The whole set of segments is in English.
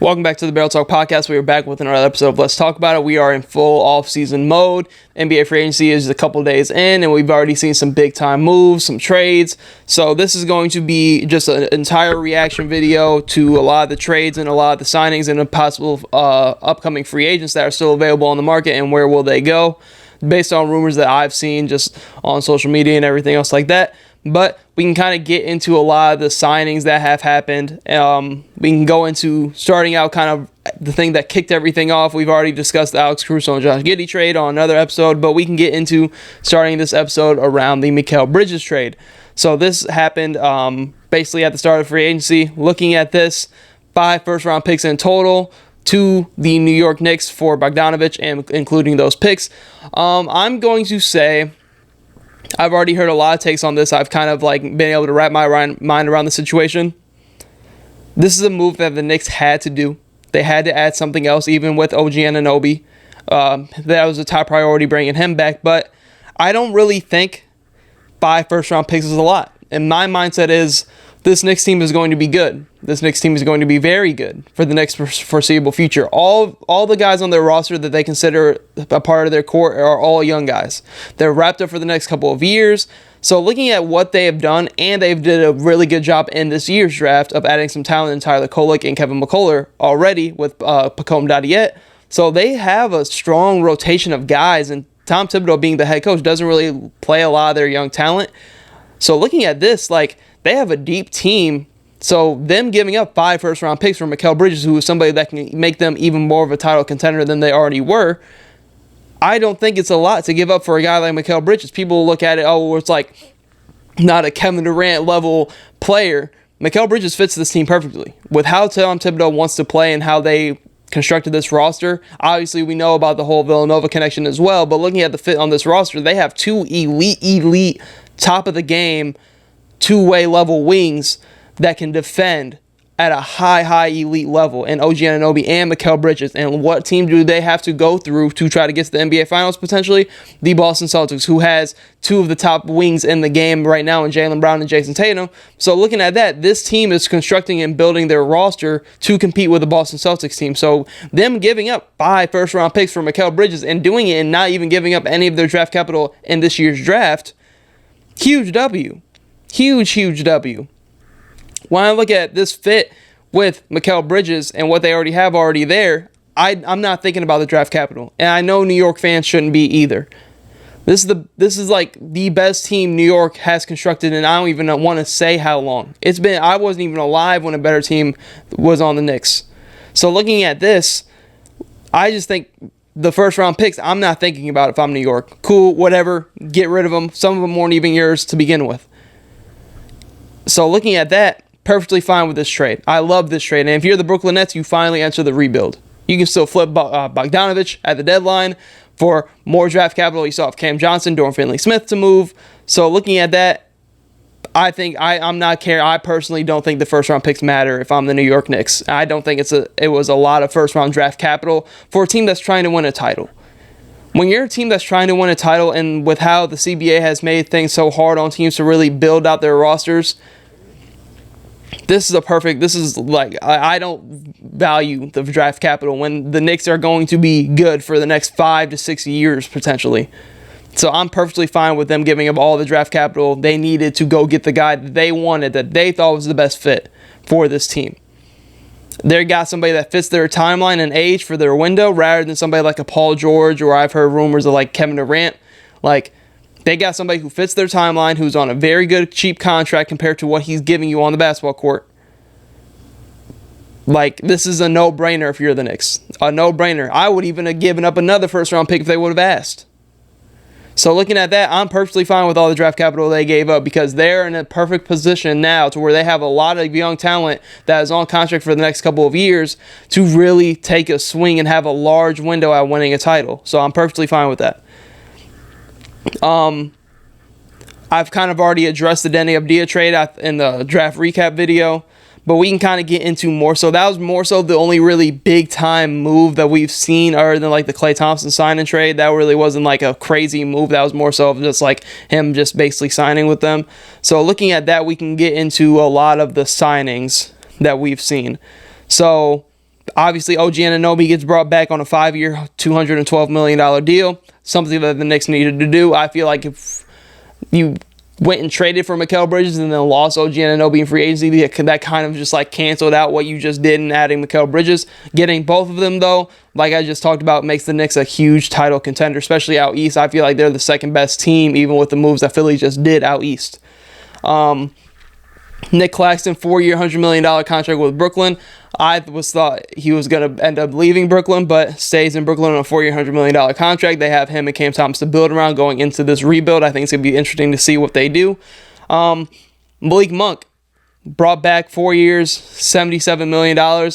Welcome back to the Barrel Talk Podcast. We are back with another episode of Let's Talk About It. We are in full off-season mode. NBA free agency is a couple days in, and we've already seen some big-time moves, some trades. So this is going to be just an entire reaction video to a lot of the trades and a lot of the signings and the possible upcoming free agents that are still available on the market and where will they go, based on rumors that I've seen just on social media and everything else like that. But we can kind of get into a lot of the signings that have happened. We can go into starting out kind of the thing that kicked everything off. We've already discussed the Alex Caruso and Josh Giddey trade on another episode, but we can get into starting this episode around the Mikal Bridges trade. So this happened basically at the start of free agency. Looking at this, 5 first-round picks in total to the New York Knicks for Bogdanovic, and including those picks. I'm going to say, I've already heard a lot of takes on this. I've kind of been able to wrap my mind around the situation. This is a move that the Knicks had to do. They had to add something else, even with OG Anunoby. That was a top priority, bringing him back. But I don't really think 5 first-round picks is a lot. And my mindset is, this Knicks team is going to be good. This Knicks team is going to be very good for the next foreseeable future. All the guys on their roster that they consider a part of their core are all young guys. They're wrapped up for the next couple of years. So looking at what they have done, and they've did a really good job in this year's draft of adding some talent in Tyler Kolek and Kevin McCullough already with Pacome Dadiet. So they have a strong rotation of guys, and Tom Thibodeau, being the head coach, doesn't really play a lot of their young talent. So looking at this, they have a deep team. So them giving up 5 first-round picks for Mikal Bridges, who is somebody that can make them even more of a title contender than they already were, I don't think it's a lot to give up for a guy like Mikal Bridges. People will look at it, it's not a Kevin Durant level player. Mikal Bridges fits this team perfectly. With how Tom Thibodeau wants to play and how they constructed this roster, obviously we know about the whole Villanova connection as well, but looking at the fit on this roster, they have 2 elite, top of the game, two-way level wings that can defend at a high elite level, and OG Anunoby and Mikal Bridges. And what team do they have to go through to try to get to the NBA Finals potentially? The Boston Celtics, who has 2 of the top wings in the game right now in Jaylen Brown and Jason Tatum. So looking at that, this team is constructing and building their roster to compete with the Boston Celtics team. So them giving up 5 first-round picks for Mikal Bridges and doing it and not even giving up any of their draft capital in this year's draft, huge W. Huge W. When I look at this fit with Mikal Bridges and what they already have there, I'm not thinking about the draft capital. And I know New York fans shouldn't be either. This is the best team New York has constructed, and I don't even want to say how long. I wasn't even alive when a better team was on the Knicks. So looking at this, I just think the first round picks, I'm not thinking about if I'm New York. Cool, whatever, get rid of them. Some of them weren't even yours to begin with. So looking at that, perfectly fine with this trade. I love this trade. And if you're the Brooklyn Nets, you finally enter the rebuild. You can still flip Bogdanovic at the deadline for more draft capital. You still have Cam Johnson, Dorian Finney-Smith to move. So looking at that, I think I'm not care. I personally don't think the first round picks matter if I'm the New York Knicks. I don't think it was a lot of first round draft capital for a team that's trying to win a title. When you're a team that's trying to win a title, and with how the CBA has made things so hard on teams to really build out their rosters, I don't value the draft capital when the Knicks are going to be good for the next 5 to 6 years potentially. So I'm perfectly fine with them giving up all the draft capital they needed to go get the guy that they wanted, that they thought was the best fit for this team. They got somebody that fits their timeline and age for their window, rather than somebody like a Paul George, or I've heard rumors of Kevin Durant. They got somebody who fits their timeline, who's on a very good, cheap contract compared to what he's giving you on the basketball court. This is a no-brainer if you're the Knicks. A no-brainer. I would even have given up another first-round pick if they would have asked. So looking at that, I'm perfectly fine with all the draft capital they gave up, because they're in a perfect position now to where they have a lot of young talent that is on contract for the next couple of years to really take a swing and have a large window at winning a title. So I'm perfectly fine with that. I've kind of already addressed the Deni Avdija trade in the draft recap video, but we can kind of get into more. So that was more so the only really big time move that we've seen, other than the Klay Thompson sign and trade. That really wasn't a crazy move. That was more so of just him just basically signing with them. So looking at that, we can get into a lot of the signings that we've seen. So Obviously, OG Anunoby gets brought back on a 5-year, $212 million deal, something that the Knicks needed to do. I feel like if you went and traded for Mikal Bridges and then lost OG Anunoby in free agency, that kind of just like canceled out what you just did in adding Mikal Bridges. Getting both of them, though, like I just talked about, makes the Knicks a huge title contender, especially out east. I feel like they're the second best team, even with the moves that Philly just did out east. Nick Claxton, 4-year, $100 million contract with Brooklyn. I thought he was going to end up leaving Brooklyn, but stays in Brooklyn on a 4-year, $100 million contract. They have him and Cam Thomas to build around going into this rebuild. I think it's going to be interesting to see what they do. Malik Monk, brought back 4 years, $77 million.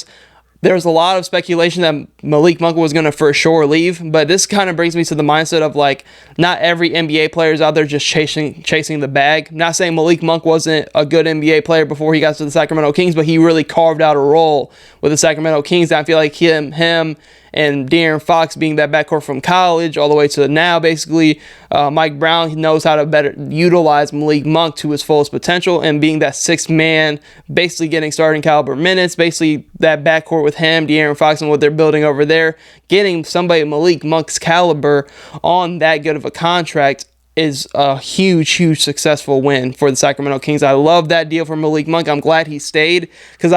There's a lot of speculation that Malik Monk was going to for sure leave, but this kind of brings me to the mindset of like not every NBA player is out there just chasing the bag. Not saying Malik Monk wasn't a good NBA player before he got to the Sacramento Kings, but he really carved out a role with the Sacramento Kings. And I feel like him and De'Aaron Fox being that backcourt from college all the way to now, basically, Mike Brown, he knows how to better utilize Malik Monk to his fullest potential, and being that sixth man, basically getting starting caliber minutes, basically that backcourt with him, De'Aaron Fox, and what they're building over there, getting somebody Malik Monk's caliber on that good of a contract is a huge successful win for the Sacramento Kings. I love that deal for Malik Monk. I'm glad he stayed, because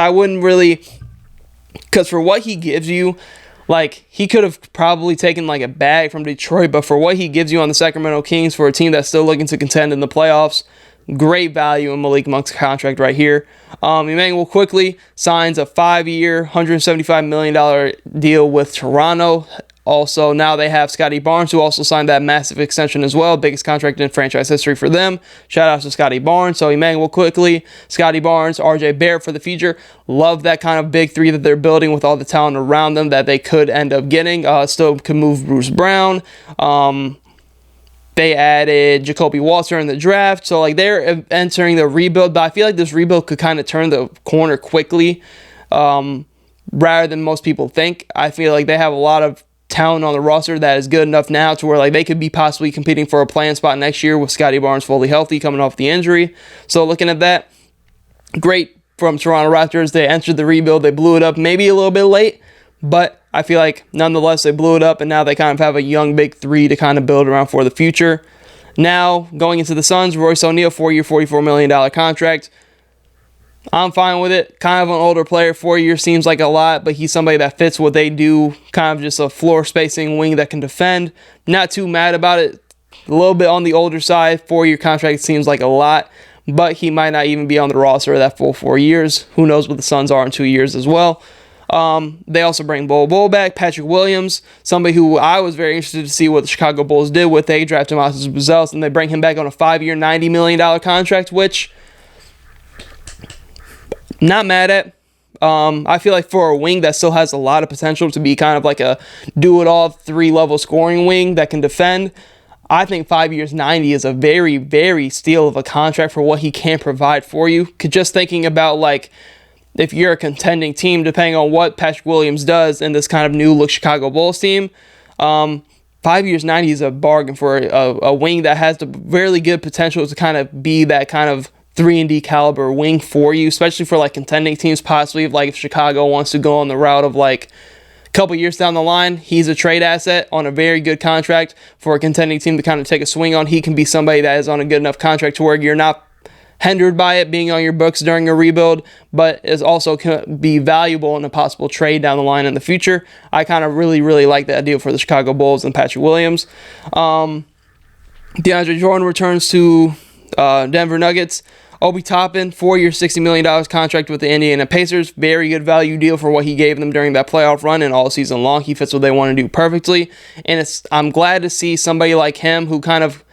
for what he gives you, like, he could have probably taken like a bag from Detroit, but for what he gives you on the Sacramento Kings for a team that's still looking to contend in the playoffs, great value in Malik Monk's contract right here. Emmanuel Quickley signs a 5-year, $175 million deal with Toronto. Also, now they have Scotty Barnes, who also signed that massive extension as well. Biggest contract in franchise history for them. Shout out to Scotty Barnes. So Emmanuel Quickley, Scotty Barnes, RJ Barrett for the future. Love that kind of big three that they're building with all the talent around them that they could end up getting. Still can move Bruce Brown. They added Jacoby Walter in the draft. So like they're entering the rebuild, but I feel like this rebuild could kind of turn the corner quickly rather than most people think. I feel like they have a lot of talent on the roster that is good enough now to where like they could be possibly competing for a playing spot next year with Scotty Barnes fully healthy coming off the injury. So looking at that, great from Toronto Raptors. They entered the rebuild. They blew it up maybe a little bit late, but I feel like nonetheless they blew it up, and now they kind of have a young big three to kind of build around for the future. Now going into the Suns, Royce O'Neal, 4-year, $44 million contract. I'm fine with it. Kind of an older player. 4 years seems like a lot, but he's somebody that fits what they do. Kind of just a floor spacing wing that can defend. Not too mad about it. A little bit on the older side. 4-year contract seems like a lot, but he might not even be on the roster that full 4 years. Who knows what the Suns are in 2 years as well. They also bring Bol back, Patrick Williams, somebody who I was very interested to see what the Chicago Bulls did with. They drafted Moses Buzelis, and they bring him back on a 5-year, $90 million contract, which not mad at. I feel like for a wing that still has a lot of potential to be kind of like a do-it-all 3-level scoring wing that can defend, I think 5 years, 90 is a very steal of a contract for what he can provide for you. Just thinking about like if you're a contending team, depending on what Patrick Williams does in this kind of new look Chicago Bulls team, 5 years, 90 is a bargain for a wing that has the really good potential to kind of be that kind of 3-and-D caliber wing for you, especially for like contending teams, possibly if Chicago wants to go on the route of like a couple years down the line, he's a trade asset on a very good contract for a contending team to kind of take a swing on. He can be somebody that is on a good enough contract to where you're not hindered by it being on your books during a rebuild, but is also can be valuable in a possible trade down the line in the future. I kind of really like that deal for the Chicago Bulls and Patrick Williams. DeAndre Jordan returns to Denver Nuggets. Obi Toppin, 4-year, $60 million contract with the Indiana Pacers. Very good value deal for what he gave them during that playoff run and all season long. He fits what they want to do perfectly. And I'm glad to see somebody like him who kind of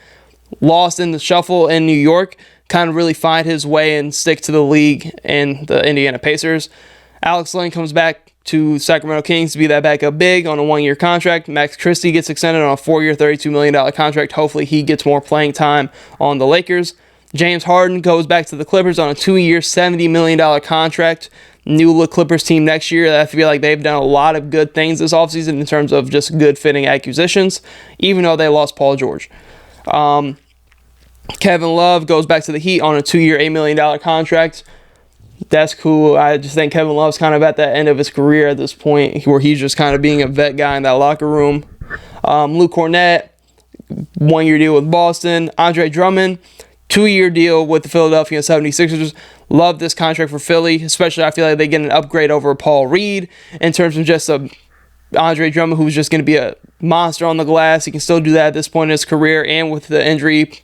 lost in the shuffle in New York kind of really find his way and stick to the league and the Indiana Pacers. Alex Len comes back to Sacramento Kings to be that backup big on a 1-year contract. Max Christie gets extended on a 4-year, $32 million contract. Hopefully he gets more playing time on the Lakers. James Harden goes back to the Clippers on a 2-year, $70 million contract. New look Clippers team next year. I feel like they've done a lot of good things this offseason in terms of just good fitting acquisitions, even though they lost Paul George. Kevin Love goes back to the Heat on a 2-year, $8 million contract. That's cool. I just think Kevin Love's kind of at the end of his career at this point, where he's just kind of being a vet guy in that locker room. Luke Cornett, 1-year deal with Boston. Andre Drummond, 2-year deal with the Philadelphia 76ers. Love this contract for Philly, especially I feel like they get an upgrade over Paul Reed in terms of just a Andre Drummond who's just going to be a monster on the glass. He can still do that at this point in his career, and with the injury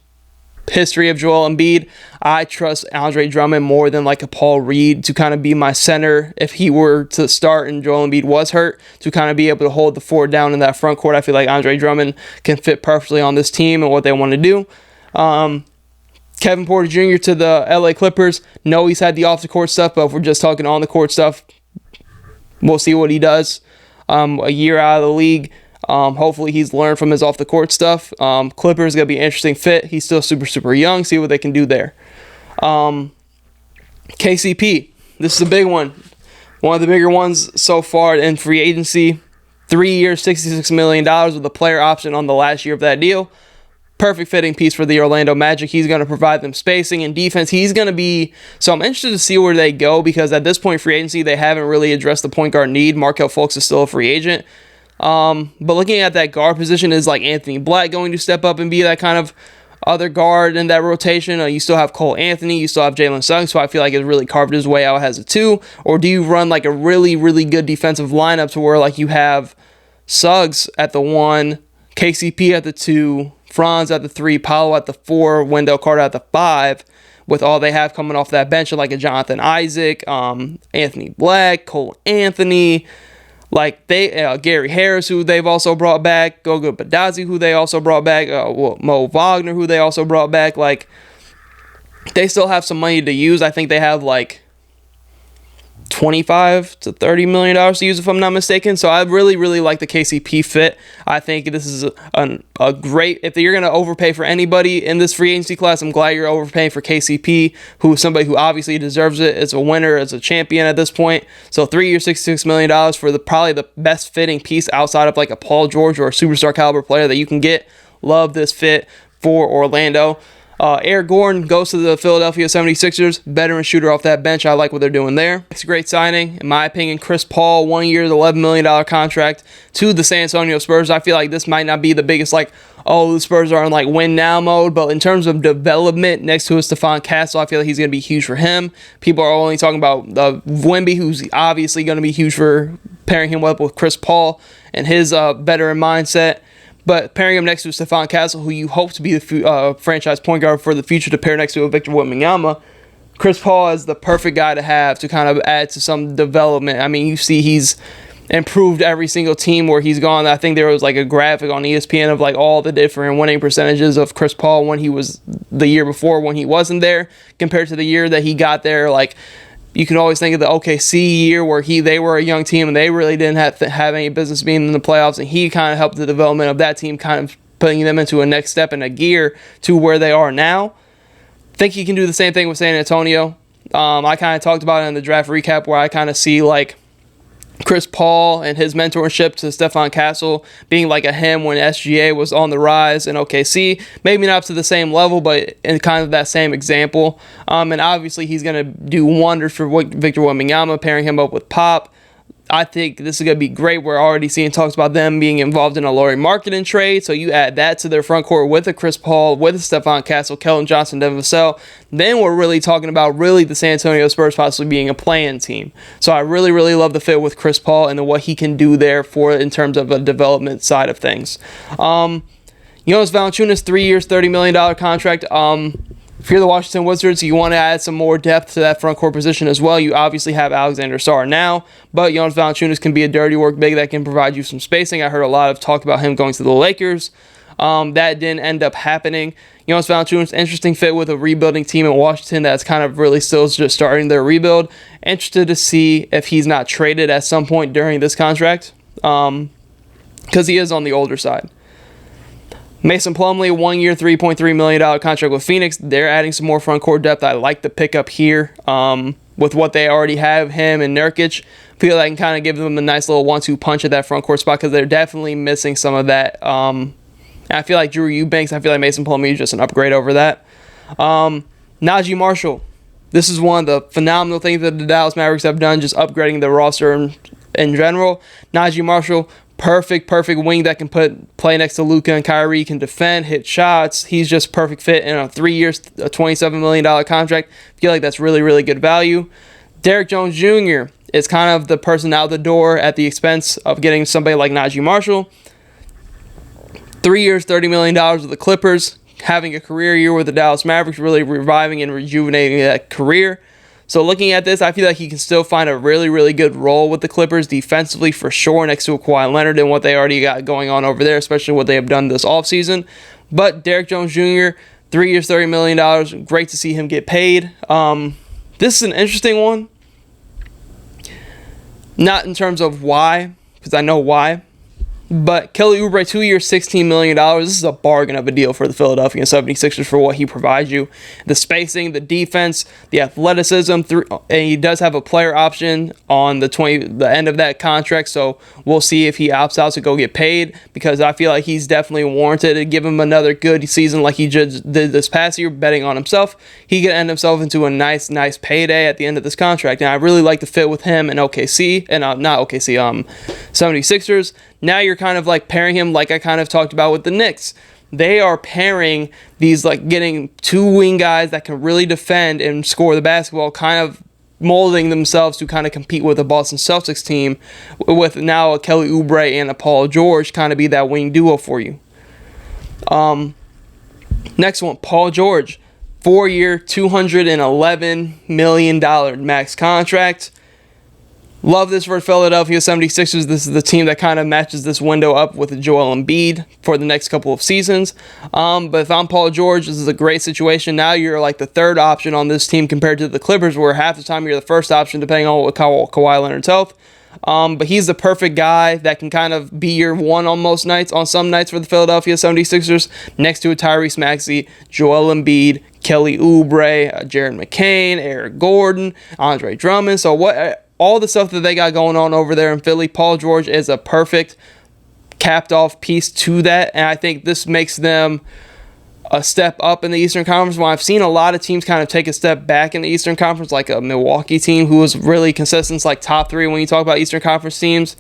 history of Joel Embiid, I trust Andre Drummond more than like a Paul Reed to kind of be my center if he were to start and Joel Embiid was hurt, to kind of be able to hold the fort down in that front court. I feel like Andre Drummond can fit perfectly on this team and what they want to do. Kevin Porter Jr. to the LA Clippers. No, he's had the off the court stuff, but if we're just talking on the court stuff, we'll see what he does. A year out of the league. Hopefully he's learned from his off the court stuff. Clippers going to be an interesting fit. He's still super young. See what they can do there. KCP. This is a big one. One of the bigger ones so far in free agency. 3 years, $66 million with a player option on the last year of that deal. Perfect fitting piece for the Orlando Magic. He's going to provide them spacing and defense. He's going to be... So I'm interested to see where they go, because at this point, free agency, they haven't really addressed the point guard need. Markelle Fultz is still a free agent. But looking at that guard position, is like Anthony Black going to step up and be that kind of other guard in that rotation? You still have Cole Anthony. You still have Jalen Suggs, who I feel like has really carved his way out as a 2. Or do you run like a really good defensive lineup to where like you have Suggs at the 1, KCP at the 2, Franz at the 3, Paolo at the 4, Wendell Carter at the 5, with all they have coming off that bench, like a Jonathan Isaac, Anthony Black, Cole Anthony, like they Gary Harris, who they've also brought back, Goga Badazi, who they also brought back, Mo Wagner, who they also brought back. Like, they still have some money to use. I think they have like $25 to $30 million to use, if I'm not mistaken. So I really like the KCP fit. I think this is a great, if you're going to overpay for anybody in this free agency class, I'm glad you're overpaying for KCP, who is somebody who obviously deserves it, is a winner, is a champion at this point. So 3 years, $66 million for probably the best fitting piece outside of like a Paul George or a superstar caliber player that you can get. Love this fit for Orlando. Eric Gordon goes to the Philadelphia 76ers, veteran shooter off that bench. I like what they're doing there. It's a great signing. In my opinion, Chris Paul, 1 year, $11 million contract to the San Antonio Spurs. I feel like this might not be the biggest, like, oh, the Spurs are in like win now mode, but in terms of development next to a Stephon Castle, I feel like he's going to be huge for him. People are only talking about Wemby, who's obviously going to be huge for pairing him up with Chris Paul and his veteran mindset. But pairing him next to Stephon Castle, who you hope to be the franchise point guard for the future, to pair next to a Victor Wembanyama, Chris Paul is the perfect guy to have to kind of add to some development. I mean, you see he's improved every single team where he's gone. I think there was like a graphic on ESPN of like all the different winning percentages of Chris Paul when he was the year before, when he wasn't there, compared to the year that he got there. Like, you can always think of the OKC year where they were a young team and they really didn't have any business being in the playoffs, and he kind of helped the development of that team, kind of putting them into a next step in a gear to where they are now. I think he can do the same thing with San Antonio. I kind of talked about it in the draft recap, where I kind of see like Chris Paul and his mentorship to Stephon Castle being like a him when SGA was on the rise in OKC. Maybe not up to the same level, but in kind of that same example. And obviously he's going to do wonders for Victor Wembanyama, pairing him up with Pop. I think this is going to be great. We're already seeing talks about them being involved in a Lauri Markkanen trade. So you add that to their front court with a Chris Paul, with a Stephon Castle, Keldon Johnson, Devin Vassell. Then we're really talking about the San Antonio Spurs possibly being a play-in team. So I really love the fit with Chris Paul and what he can do there in terms of a development side of things. Jonas Valanciunas, 3 years, $30 million contract. If you're the Washington Wizards, you want to add some more depth to that front court position as well. You obviously have Alexander Sarr now, but Jonas Valanciunas can be a dirty work big that can provide you some spacing. I heard a lot of talk about him going to the Lakers. That didn't end up happening. Jonas Valanciunas, interesting fit with a rebuilding team in Washington that's kind of really still just starting their rebuild. Interested to see if he's not traded at some point during this contract, because he is on the older side. Mason Plumlee, 1 year, $3.3 million contract with Phoenix. They're adding some more front court depth. I like the pickup here with what they already have, him and Nurkic. Feel like I can kind of give them a nice little 1-2 punch at that front court spot, because they're definitely missing some of that. I feel like Drew Eubanks, I feel like Mason Plumlee is just an upgrade over that. Najee Marshall, This is one of the phenomenal things that the Dallas Mavericks have done, just upgrading their roster in general. Naji Marshall, perfect wing that can play next to Luka and Kyrie, can defend, hit shots. He's just perfect fit in a 3 years, a $27 million contract. I feel like that's really good value. Derrick Jones Jr. is kind of the person out the door at the expense of getting somebody like Naji Marshall. 3 years, $30 million with the Clippers, having a career year with the Dallas Mavericks, really reviving and rejuvenating that career. So looking at this, I feel like he can still find a really good role with the Clippers defensively for sure, next to a Kawhi Leonard and what they already got going on over there, especially what they have done this offseason. But Derrick Jones Jr., 3 years, $30 million. Great to see him get paid. This is an interesting one. Not in terms of why, because I know why. But Kelly Oubre, 2 years, $16 million. This is a bargain of a deal for the Philadelphia 76ers for what he provides you. The spacing, the defense, the athleticism, and he does have a player option on the end of that contract, so we'll see if he opts out to go get paid, because I feel like he's definitely warranted to give him another good season like he just did this past year, betting on himself. He could end himself into a nice payday at the end of this contract, and I really like the fit with him and OKC, and not OKC, 76ers. Now you're kind of like pairing him like I kind of talked about with the Knicks. They are pairing these, like getting two wing guys that can really defend and score the basketball, kind of molding themselves to kind of compete with the Boston Celtics team, with now a Kelly Oubre and a Paul George kind of be that wing duo for you. Next one, Paul George, 4 year, $211 million max contract. Love this for Philadelphia 76ers. This is the team that kind of matches this window up with Joel Embiid for the next couple of seasons. But if I'm Paul George, this is a great situation. Now you're like the third option on this team compared to the Clippers, where half the time you're the first option depending on what Kawhi Leonard's health. But he's the perfect guy that can kind of be your one on some nights for the Philadelphia 76ers, next to a Tyrese Maxey, Joel Embiid, Kelly Oubre, Jared McCain, Eric Gordon, Andre Drummond. So all the stuff that they got going on over there in Philly, Paul George is a perfect capped off piece to that, and I think this makes them a step up in the Eastern Conference. When I've seen a lot of teams kind of take a step back in the Eastern Conference, like a Milwaukee team who was really consistent, like top three when you talk about Eastern Conference teams.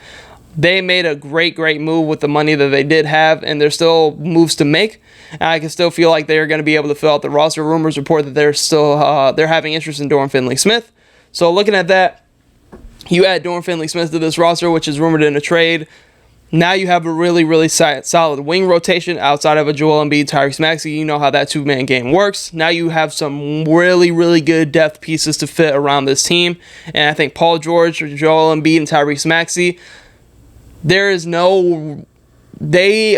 They made a great move with the money that they did have, and there's still moves to make. And I can still feel like they're going to be able to fill out the roster. Rumors report that they're having interest in Dorian Finney-Smith. So looking at that, you add Dorian Finney-Smith to this roster, which is rumored in a trade. Now you have a really solid wing rotation outside of a Joel Embiid, Tyrese Maxey. You know how that two-man game works. Now you have some really good depth pieces to fit around this team. And I think Paul George, Joel Embiid, and Tyrese Maxey, they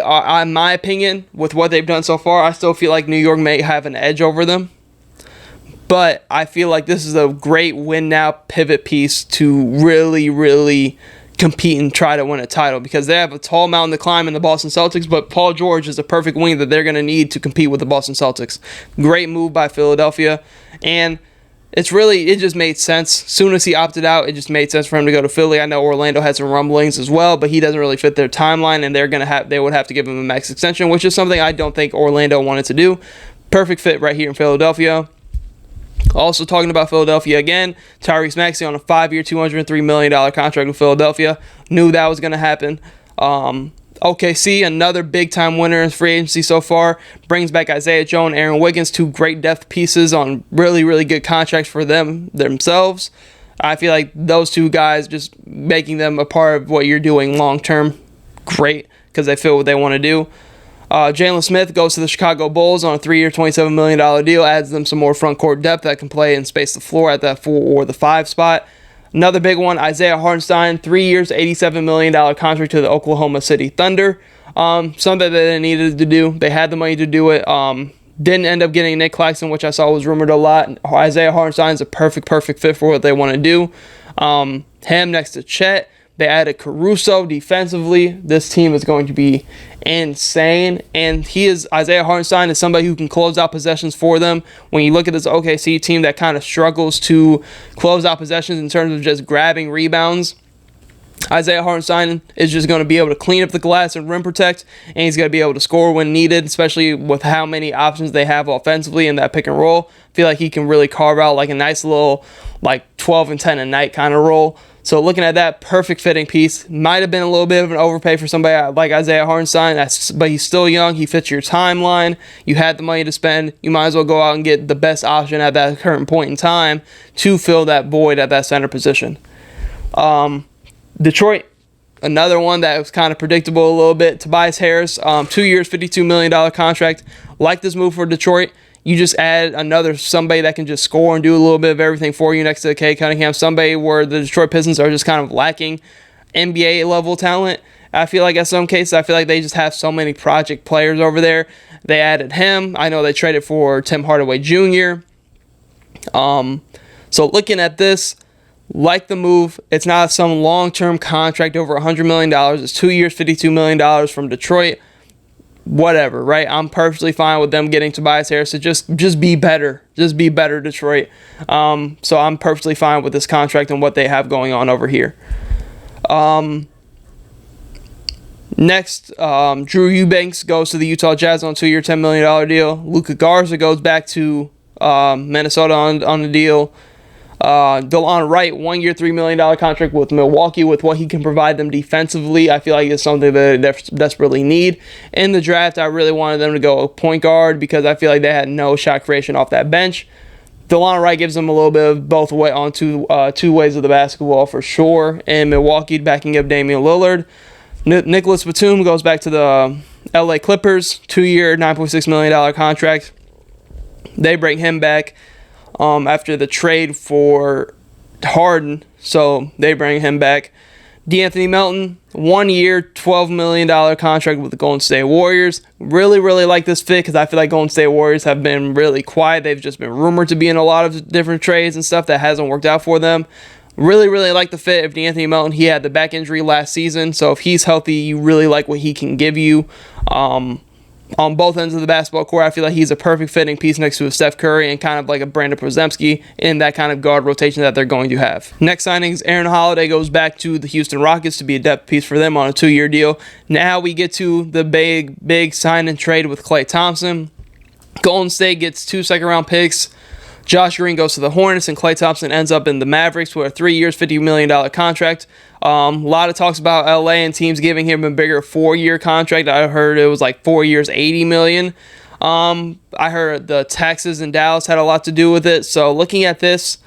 are, in my opinion, with what they've done so far, I still feel like New York may have an edge over them. But I feel like this is a great win-now pivot piece to really compete and try to win a title, because they have a tall mountain to climb in the Boston Celtics, but Paul George is the perfect wing that they're going to need to compete with the Boston Celtics. Great move by Philadelphia, and it just made sense. As soon as he opted out, it just made sense for him to go to Philly. I know Orlando had some rumblings as well, but he doesn't really fit their timeline, and they would have to give him a max extension, which is something I don't think Orlando wanted to do. Perfect fit right here in Philadelphia. Also talking about Philadelphia again, Tyrese Maxey on a 5-year, $203 million contract with Philadelphia. Knew that was going to happen. OKC, another big-time winner in free agency so far, brings back Isaiah Joe and Aaron Wiggins, two great depth pieces on really good contracts for themselves. I feel like those two guys, just making them a part of what you're doing long-term, great, because they feel what they want to do. Jalen Smith goes to the Chicago Bulls on a 3-year, $27 million deal, adds them some more front court depth that can play and space the floor at that 4 or the 5 spot. Another big one, Isaiah Hartenstein, 3 years, $87 million contract to the Oklahoma City Thunder. Something that they needed to do. They had the money to do it. Didn't end up getting Nick Claxton, which I saw was rumored a lot. Isaiah Hartenstein is a perfect fit for what they want to do. Him next to Chet. They added Caruso defensively. This team is going to be insane. And Isaiah Hartenstein is somebody who can close out possessions for them. When you look at this OKC team that kind of struggles to close out possessions in terms of just grabbing rebounds, Isaiah Hartenstein is just going to be able to clean up the glass and rim protect, and he's going to be able to score when needed, especially with how many options they have offensively in that pick and roll. I feel like he can really carve out like a nice little like 12 and 10 a night kind of role. So looking at that, perfect fitting piece. Might have been a little bit of an overpay for somebody like Isaiah Hartenstein, but he's still young. He fits your timeline. You had the money to spend. You might as well go out and get the best option at that current point in time to fill that void at that center position. Detroit, another one that was kind of predictable a little bit. Tobias Harris, 2 years, $52 million contract. Like this move for Detroit. You just add somebody that can just score and do a little bit of everything for you next to Cade Cunningham. Somebody where the Detroit Pistons are just kind of lacking NBA level talent. I feel like in some cases, I feel like they just have so many project players over there. They added him. I know they traded for Tim Hardaway Jr. So looking at this, like the move, it's not some long-term contract over $100 million. It's 2 years, $52 million from Detroit. Whatever, right? I'm perfectly fine with them getting Tobias Harris to just be better. Just be better, Detroit. So I'm perfectly fine with this contract and what they have going on over here. Next, Drew Eubanks goes to the Utah Jazz on a 2-year, $10 million deal. Luka Garza goes back to Minnesota on the deal. DeLon Wright, 1 year, $3 million contract with Milwaukee. With what he can provide them defensively, I feel like it's something that they desperately need. In the draft, I really wanted them to go point guard because I feel like they had no shot creation off that bench. DeLon Wright gives them a little bit of both way on two ways of the basketball for sure. And Milwaukee backing up Damian Lillard. Nicholas Batum goes back to the LA Clippers, 2 year, $9.6 million contract. They bring him back after the trade for Harden, so they bring him back. DeAnthony Melton, 1 year, $12 million contract with the Golden State Warriors. Really, really like this fit because I feel like Golden State Warriors have been really quiet. They've just been rumored to be in a lot of different trades and stuff that hasn't worked out for them. Really, really like the fit of DeAnthony Melton. He had the back injury last season, so if he's healthy, you really like what he can give you. On both ends of the basketball court, I feel like he's a perfect fitting piece next to a Steph Curry and kind of like a Brandon Podziemski in that kind of guard rotation that they're going to have. Next signings, Aaron Holiday goes back to the Houston Rockets to be a depth piece for them on a 2-year deal. Now we get to the big sign and trade with Klay Thompson. Golden State gets 2 second-round picks. Josh Green goes to the Hornets, and Klay Thompson ends up in the Mavericks with a 3 years, $50 million contract. A lot of talks about LA and teams giving him a bigger 4-year contract. I heard it was like 4 years, $80 million. I heard the taxes in Dallas had a lot to do with it. So looking at this,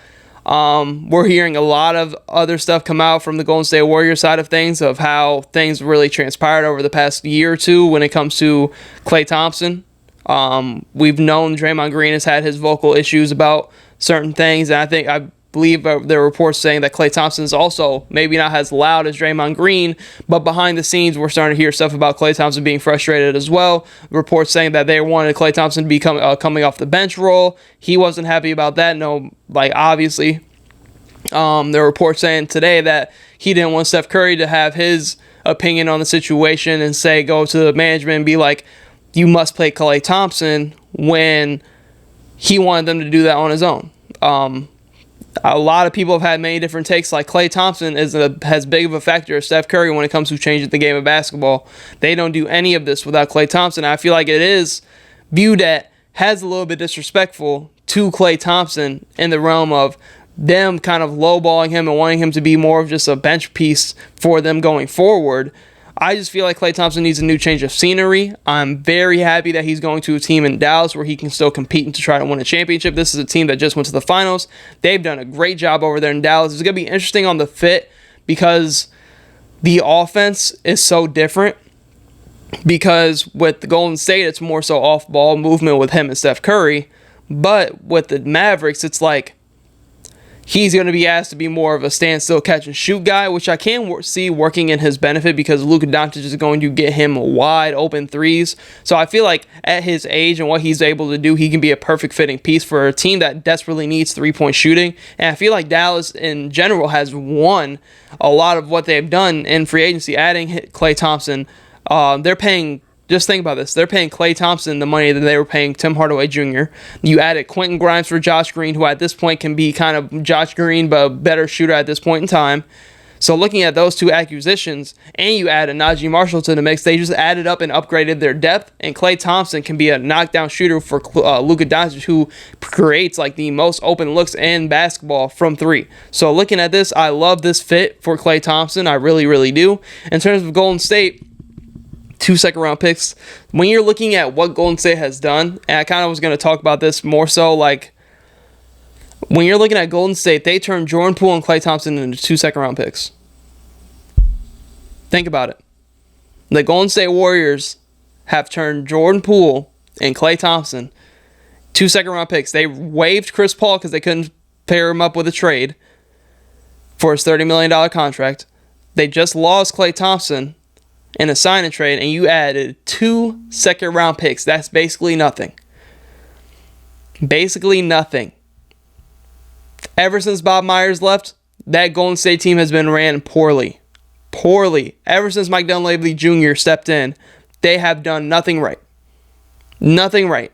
we're hearing a lot of other stuff come out from the Golden State Warriors side of things of how things really transpired over the past year or two when it comes to Klay Thompson. We've known Draymond Green has had his vocal issues about certain things, and I believe there are reports saying that Klay Thompson is also maybe not as loud as Draymond Green, but behind the scenes we're starting to hear stuff about Klay Thompson being frustrated as well. Reports saying that they wanted Klay Thompson to be coming off the bench role. He wasn't happy about that. Obviously. There are reports saying today that he didn't want Steph Curry to have his opinion on the situation and go to the management and be like, you must play Klay Thompson, when he wanted them to do that on his own. A lot of people have had many different takes. Like Klay Thompson has big of a factor as Steph Curry when it comes to changing the game of basketball. They don't do any of this without Klay Thompson. I feel like it is viewed as a little bit disrespectful to Klay Thompson in the realm of them kind of lowballing him and wanting him to be more of just a bench piece for them going forward. I just feel like Klay Thompson needs a new change of scenery. I'm very happy that he's going to a team in Dallas where he can still compete and to try to win a championship. This is a team that just went to the finals. They've done a great job over there in Dallas. It's going to be interesting on the fit because the offense is so different. Because with the Golden State, it's more so off-ball movement with him and Steph Curry. But with the Mavericks, it's like he's going to be asked to be more of a standstill catch-and-shoot guy, which I can see working in his benefit because Luka Doncic is going to get him wide open threes. So I feel like at his age and what he's able to do, he can be a perfect fitting piece for a team that desperately needs three-point shooting. And I feel like Dallas in general has won a lot of what they've done in free agency, adding Klay Thompson. They're paying... Just think about this. They're paying Klay Thompson the money that they were paying Tim Hardaway Jr. You added Quentin Grimes for Josh Green, who at this point can be kind of Josh Green, but a better shooter at this point in time. So looking at those two acquisitions, and you add a Najee Marshall to the mix, they just added up and upgraded their depth. And Klay Thompson can be a knockdown shooter for Luka Doncic, who creates like the most open looks in basketball from three. So looking at this, I love this fit for Klay Thompson. I really, really do. In terms of Golden State, 2 second-round picks. When you're looking at what Golden State has done, and I kind of was going to talk about this more so, like, when you're looking at Golden State, they turned Jordan Poole and Klay Thompson into 2 second-round picks. Think about it. The Golden State Warriors have turned Jordan Poole and Klay Thompson 2 second-round picks. They waived Chris Paul because they couldn't pair him up with a trade for his $30 million contract. They just lost Klay Thompson in a sign and trade, and you added 2 second-round picks. That's basically nothing. Basically nothing. Ever since Bob Myers left, that Golden State team has been ran poorly. Poorly. Ever since Mike Dunleavy Jr. stepped in, they have done nothing right. Nothing right.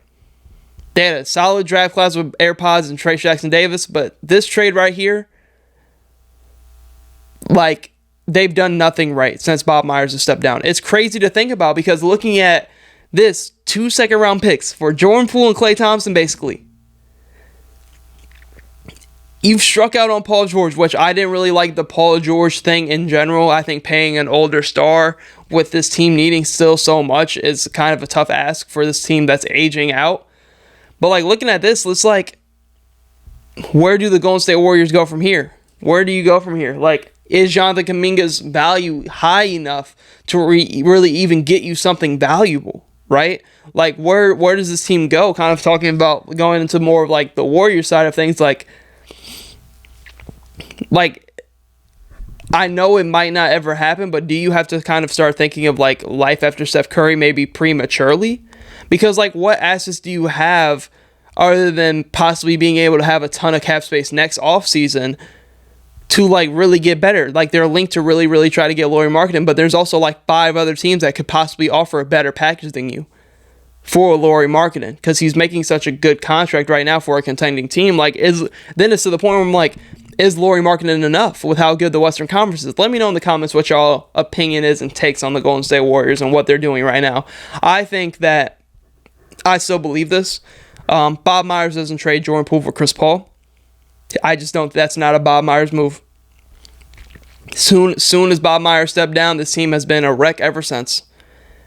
They had a solid draft class with AirPods and Trey Jackson-Davis, but this trade right here, like, they've done nothing right since Bob Myers has stepped down. It's crazy to think about because looking at this, 2 second-round picks for Jordan Poole and Klay Thompson, basically. You've struck out on Paul George, which I didn't really like the Paul George thing in general. I think paying an older star with this team needing still so much is kind of a tough ask for this team that's aging out. But like looking at this, it's like, where do the Golden State Warriors go from here? Where do you go from here? Like, is Jonathan Kuminga's value high enough to really even get you something valuable, right? Like, where does this team go? Kind of talking about going into more of like the Warrior side of things, like I know it might not ever happen, but do you have to kind of start thinking of like life after Steph Curry maybe prematurely? Because like what assets do you have other than possibly being able to have a ton of cap space next offseason to like really get better? Like they're linked to really, really try to get Lauri Markkanen, but there's also like 5 other teams that could possibly offer a better package than you for Lauri Markkanen because he's making such a good contract right now for a contending team. Like then it's to the point where I'm like, is Lauri Markkanen enough with how good the Western Conference is? Let me know in the comments what y'all opinion is and takes on the Golden State Warriors and what they're doing right now. I think that I still believe this. Bob Myers doesn't trade Jordan Poole for Chris Paul. I just don't. That's not a Bob Myers move. Soon as Bob Myers stepped down, this team has been a wreck ever since.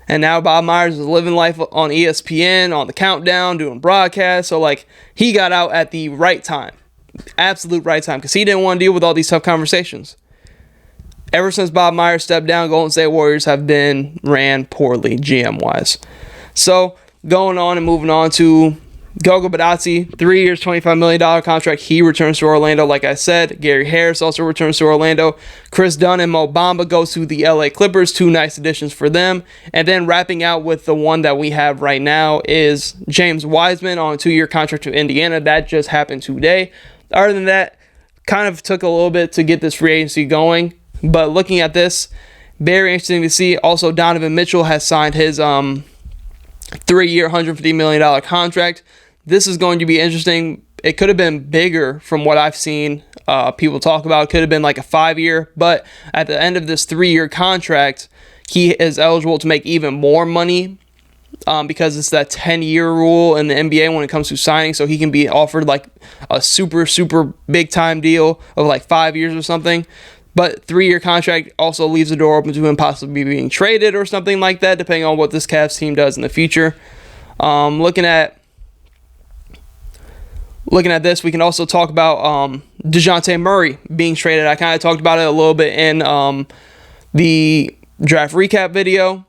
And now Bob Myers is living life on ESPN, on the Countdown, doing broadcasts. So like he got out at the right time. Absolute right time, because he didn't want to deal with all these tough conversations. Ever since Bob Myers stepped down, Golden State Warriors have been ran poorly GM-wise. So going on and moving on to Goga Bitadze, 3 years, $25 million contract. He returns to Orlando, like I said. Gary Harris also returns to Orlando. Chris Dunn and Mo Bamba go to the LA Clippers. 2 nice additions for them. And then wrapping out with the one that we have right now is James Wiseman on a 2-year contract to Indiana. That just happened today. Other than that, kind of took a little bit to get this free agency going. But looking at this, very interesting to see. Also, Donovan Mitchell has signed his 3-year, $150 million contract. This is going to be interesting. It could have been bigger from what I've seen people talk about. It could have been like a 5-year. But at the end of this 3-year contract, he is eligible to make even more money because it's that 10-year rule in the NBA when it comes to signing. So he can be offered like a super, super big time deal of like 5 years or something. But 3-year contract also leaves the door open to him possibly being traded or something like that, depending on what this Cavs team does in the future. Looking at this, we can also talk about DeJounte Murray being traded. I kind of talked about it a little bit in the draft recap video.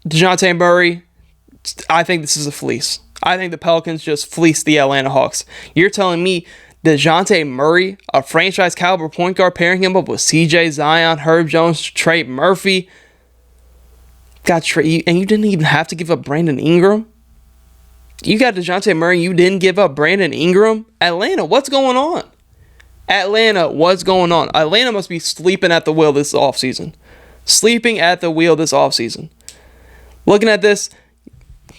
DeJounte Murray, I think this is a fleece. I think the Pelicans just fleeced the Atlanta Hawks. You're telling me DeJounte Murray, a franchise caliber point guard, pairing him up with CJ Zion, Herb Jones, Trey Murphy, and you didn't even have to give up Brandon Ingram? You got DeJounte Murray, you didn't give up Brandon Ingram? Atlanta, what's going on? Atlanta, what's going on? Atlanta must be sleeping at the wheel this offseason. Sleeping at the wheel this offseason. Looking at this,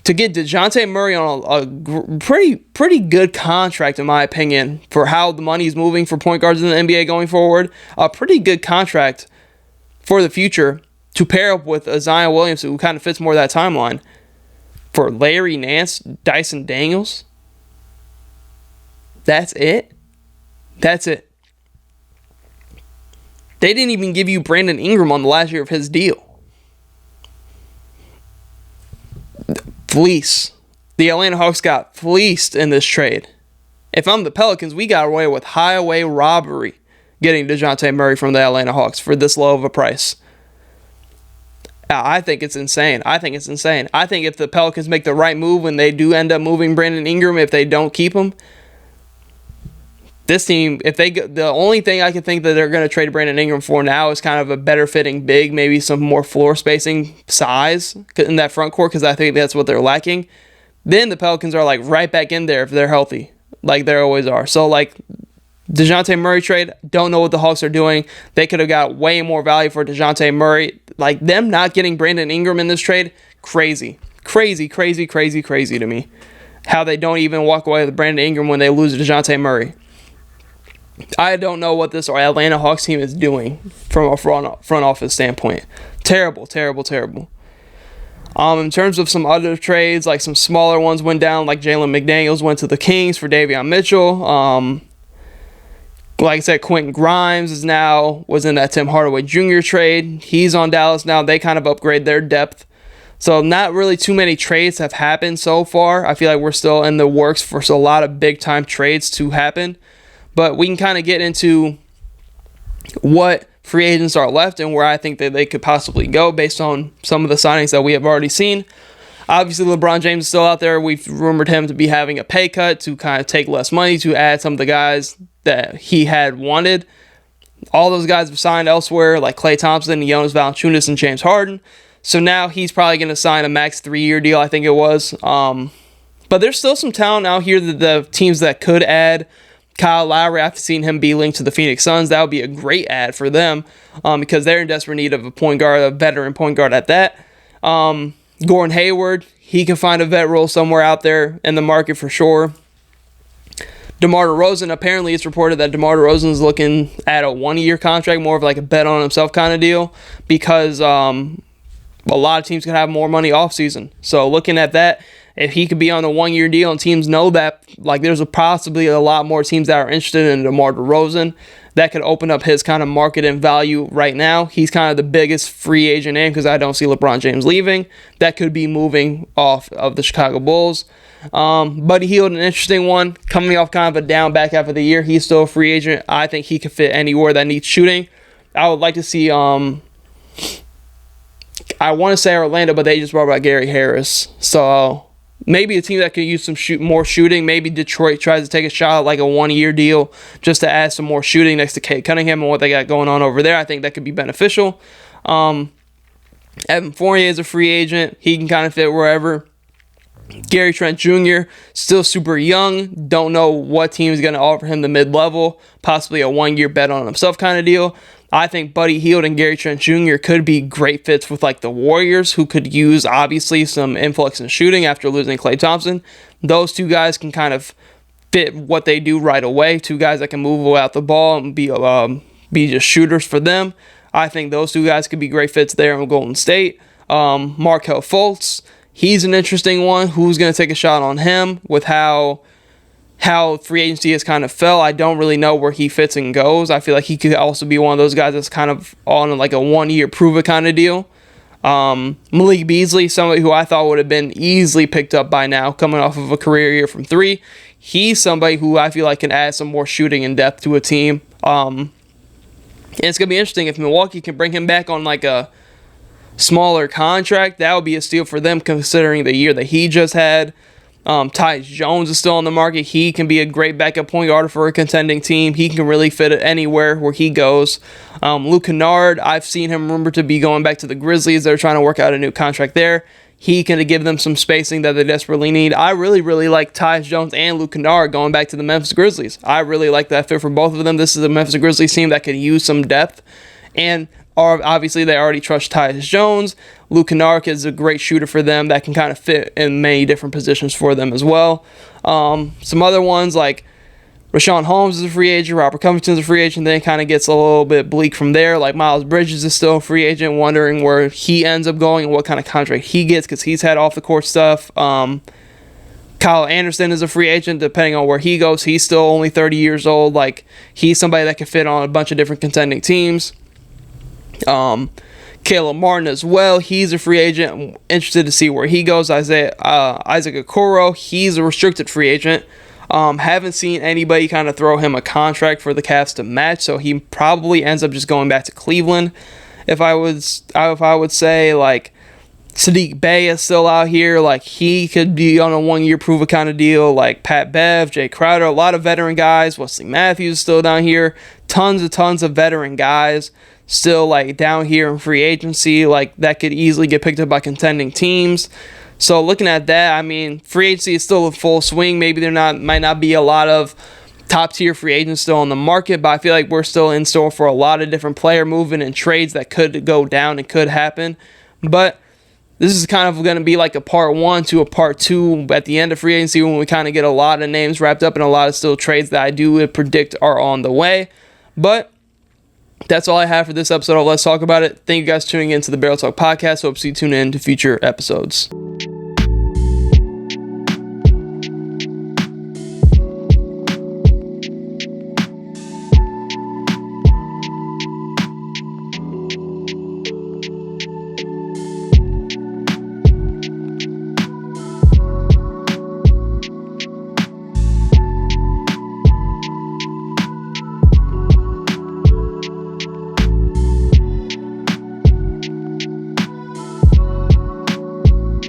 to get DeJounte Murray on a pretty good contract, in my opinion, for how the money is moving for point guards in the NBA going forward. A pretty good contract for the future to pair up with a Zion Williamson, who kind of fits more of that timeline. For Larry Nance, Dyson Daniels, that's it. That's it. They didn't even give you Brandon Ingram on the last year of his deal. Fleece. The Atlanta Hawks got fleeced in this trade. If I'm the Pelicans, we got away with highway robbery getting DeJounte Murray from the Atlanta Hawks for this low of a price. I think it's insane. I think if the Pelicans make the right move when they do end up moving Brandon Ingram, if they don't keep him, this team, the only thing I can think that they're going to trade Brandon Ingram for now is kind of a better fitting big, maybe some more floor spacing size in that front court, because I think that's what they're lacking. Then the Pelicans are like right back in there if they're healthy, like they always are. So like DeJounte Murray trade, don't know what the Hawks are doing. They could have got way more value for DeJounte Murray. Like them not getting Brandon Ingram in this trade, crazy to me. How they don't even walk away with Brandon Ingram when they lose DeJounte Murray. I don't know what this Atlanta Hawks team is doing from a front office standpoint. Terrible. In terms of some other trades, like some smaller ones went down, like Jalen McDaniels went to the Kings for Davion Mitchell. Like I said, Quentin Grimes was in that Tim Hardaway Jr. trade. He's on Dallas now. They kind of upgrade their depth. So not really too many trades have happened so far. I feel like we're still in the works for a lot of big-time trades to happen. But we can kind of get into what free agents are left and where I think that they could possibly go based on some of the signings that we have already seen. Obviously, LeBron James is still out there. We've rumored him to be having a pay cut to kind of take less money to add some of the guys that he had wanted. All those guys have signed elsewhere, like Klay Thompson, Jonas Valanciunas, and James Harden. So now he's probably going to sign a max 3-year deal, I think it was. But there's still some talent out here that the teams that could add. Kyle Lowry, I've seen him be linked to the Phoenix Suns. That would be a great add for them because they're in desperate need of a point guard, a veteran point guard at that. Gordon Hayward, he can find a vet role somewhere out there in the market for sure. DeMar DeRozan, apparently it's reported that DeMar DeRozan is looking at a 1-year contract, more of like a bet on himself kind of deal, because a lot of teams can have more money off season. So looking at that, if he could be on a 1-year deal and teams know that, like there's possibly a lot more teams that are interested in DeMar DeRozan, that could open up his kind of market and value right now. He's kind of the biggest free agent name because I don't see LeBron James leaving. That could be moving off of the Chicago Bulls. Buddy Hield, an interesting one, coming off kind of a down back half of the year. He's still a free agent. I think he could fit anywhere that needs shooting. I would like to see, I want to say Orlando, but they just brought back Gary Harris. So maybe a team that could use some more shooting. Maybe Detroit tries to take a shot at like a 1-year deal just to add some more shooting next to Cade Cunningham and what they got going on over there. I think that could be beneficial. Evan Fournier is a free agent. He can kind of fit wherever. Gary Trent Jr., still super young. Don't know what team is going to offer him the mid-level. Possibly a 1-year bet on himself kind of deal. I think Buddy Hield and Gary Trent Jr. could be great fits with like the Warriors, who could use obviously some influx in shooting after losing Klay Thompson. Those two guys can kind of fit what they do right away. Two guys that can move out the ball and be just shooters for them. I think those two guys could be great fits there in Golden State. Markelle Fultz, he's an interesting one. Who's going to take a shot on him with how free agency has kind of fell? I don't really know where he fits and goes. I feel like he could also be one of those guys that's kind of on like a 1-year prove-it kind of deal. Malik Beasley, somebody who I thought would have been easily picked up by now, coming off of a career year from 3. He's somebody who I feel like can add some more shooting and depth to a team. And it's going to be interesting if Milwaukee can bring him back on like a smaller contract. That would be a steal for them considering the year that he just had. Tyus Jones is still on the market. He can be a great backup point guard for a contending team. He can really fit it anywhere where he goes. Luke Kennard, I've seen him rumored to be going back to the Grizzlies. They're trying to work out a new contract there. He can give them some spacing that they desperately need. I really like Tyus Jones and Luke Kennard going back to the Memphis Grizzlies. I really like that fit for both of them. This is a Memphis Grizzlies team that could use some depth. And Obviously, they already trust Tyus Jones. Luke Kennard is a great shooter for them that can kind of fit in many different positions for them as well. Some other ones like Richaun Holmes is a free agent. Robert Covington is a free agent. Then it kind of gets a little bit bleak from there. Like Miles Bridges is still a free agent, wondering where he ends up going and what kind of contract he gets because he's had off-the-court stuff. Kyle Anderson is a free agent, depending on where he goes. He's still only 30 years old. Like, he's somebody that can fit on a bunch of different contending teams. Caleb Martin as well. He's a free agent. I'm interested to see where he goes. Isaac Okoro, he's a restricted free agent. Haven't seen anybody kind of throw him a contract for the Cavs to match, so he probably ends up just going back to Cleveland. If I would say, like, Sadiq Bey is still out here. Like, he could be on a one-year prove it kind of deal. Like Pat Bev, Jay Crowder, a lot of veteran guys. Wesley Matthews is still down here. Tons of veteran guys still, like, down here in free agency. Like, that could easily get picked up by contending teams. So looking at that, I mean, free agency is still in full swing. Maybe might not be a lot of top-tier free agents still on the market, but I feel like we're still in store for a lot of different player movement and trades that could go down and could happen. But this is kind of going to be like a part 1 to a part 2 at the end of free agency when we kind of get a lot of names wrapped up and a lot of still trades that I do predict are on the way. But that's all I have for this episode of Let's Talk About It. Thank you guys for tuning in to the Barrel Talk Podcast. Hope you tune in to future episodes.